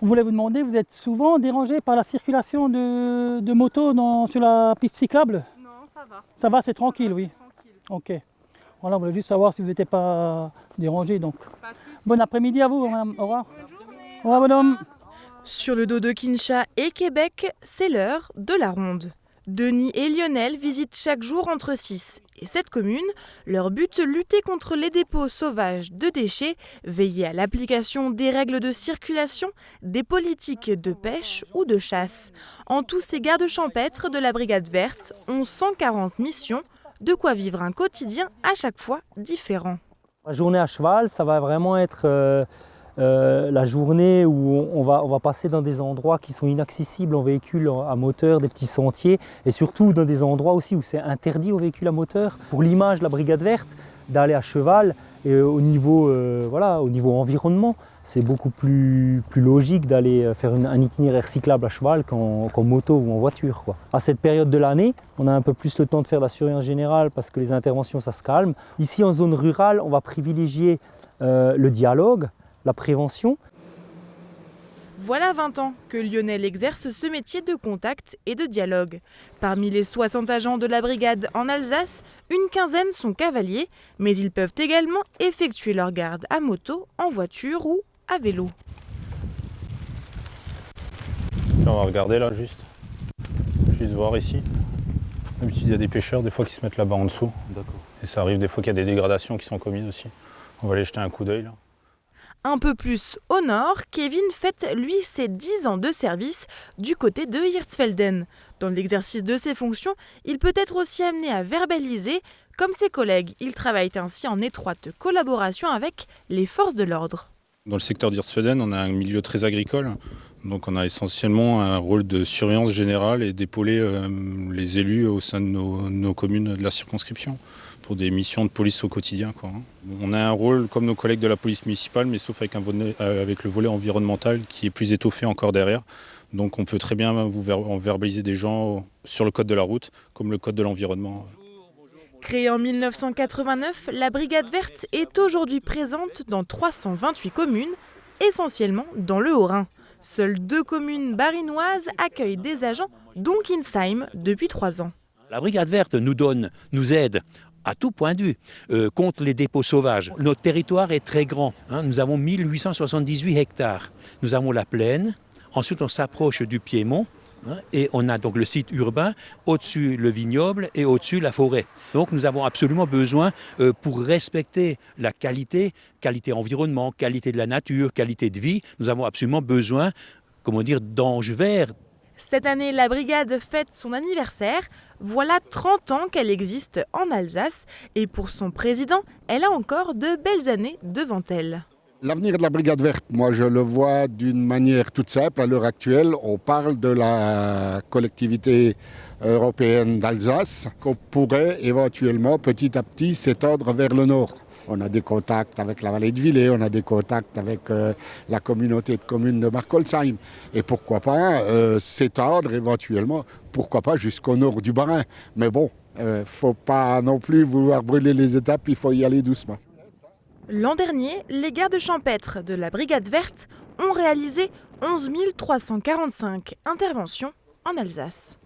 On voulait vous demander, vous êtes souvent dérangé par la circulation de motos sur la piste cyclable? Non, ça va. Ça va, c'est tranquille, oui. Tranquille. Ok. Voilà, on voulait juste savoir si vous n'étiez pas dérangé. Donc. Pas de soucis. Bon après-midi à vous, madame. Au revoir. Bonne journée. Au revoir, madame. Sur le dos de Kinshasa et Québec, c'est l'heure de la ronde. Denis et Lionel visitent chaque jour entre 6 et 7 communes. Leur but, lutter contre les dépôts sauvages de déchets, veiller à l'application des règles de circulation, des politiques de pêche ou de chasse. En tout, ces gardes champêtres de la Brigade Verte ont 140 missions, de quoi vivre un quotidien à chaque fois différent. La journée à cheval, ça va vraiment être la journée où on va passer dans des endroits qui sont inaccessibles en véhicule à moteur, des petits sentiers, et surtout dans des endroits aussi où c'est interdit aux véhicules à moteur. Pour l'image de la Brigade Verte, d'aller à cheval, et au niveau environnement, c'est beaucoup plus logique d'aller faire un itinéraire cyclable à cheval qu'en moto ou en voiture, quoi. À cette période de l'année, on a un peu plus le temps de faire la surveillance générale parce que les interventions, ça se calme. Ici, en zone rurale, on va privilégier le dialogue, la prévention. Voilà 20 ans que Lionel exerce ce métier de contact et de dialogue. Parmi les 60 agents de la brigade en Alsace, une quinzaine sont cavaliers, mais ils peuvent également effectuer leur garde à moto, en voiture ou à vélo. On va regarder là juste voir ici. D'habitude il y a des pêcheurs des fois qui se mettent là-bas en dessous. Et ça arrive des fois qu'il y a des dégradations qui sont commises aussi. On va aller jeter un coup d'œil là. Un peu plus au nord, Kevin fête lui ses 10 ans de service du côté de Hirtsfelden. Dans l'exercice de ses fonctions, il peut être aussi amené à verbaliser. Comme ses collègues, il travaille ainsi en étroite collaboration avec les forces de l'ordre. Dans le secteur d'Hirtsfelden, on a un milieu très agricole. Donc on a essentiellement un rôle de surveillance générale et d'épauler les élus au sein de nos communes de la circonscription pour des missions de police au quotidien, quoi. On a un rôle comme nos collègues de la police municipale, mais sauf avec le volet environnemental qui est plus étoffé encore derrière. Donc on peut très bien verbaliser des gens sur le code de la route, comme le code de l'environnement. Créée en 1989, la Brigade Verte est aujourd'hui présente dans 328 communes, essentiellement dans le Haut-Rhin. Seules 2 communes barinoises accueillent des agents, dont Kinsheim, depuis 3 ans. La Brigade Verte nous aide à tout point de vue contre les dépôts sauvages. Notre territoire est très grand. Nous avons 1878 hectares. Nous avons la plaine. Ensuite, on s'approche du Piémont. Et on a donc le site urbain, au-dessus le vignoble et au-dessus la forêt. Donc nous avons absolument besoin, pour respecter la qualité environnement, qualité de la nature, qualité de vie, nous avons absolument besoin, d'anges verts. Cette année, la brigade fête son anniversaire. Voilà 30 ans qu'elle existe en Alsace. Et pour son président, elle a encore de belles années devant elle. L'avenir de la Brigade Verte, moi je le vois d'une manière toute simple. À l'heure actuelle, on parle de la collectivité européenne d'Alsace qu'on pourrait éventuellement petit à petit s'étendre vers le nord. On a des contacts avec la vallée de Villers, on a des contacts avec la communauté de communes de Markolsheim. Et pourquoi pas s'étendre éventuellement, pourquoi pas jusqu'au nord du Bas-Rhin. Mais bon, faut pas non plus vouloir brûler les étapes, il faut y aller doucement. L'an dernier, les gardes champêtres de la Brigade Verte ont réalisé 11 345 interventions en Alsace.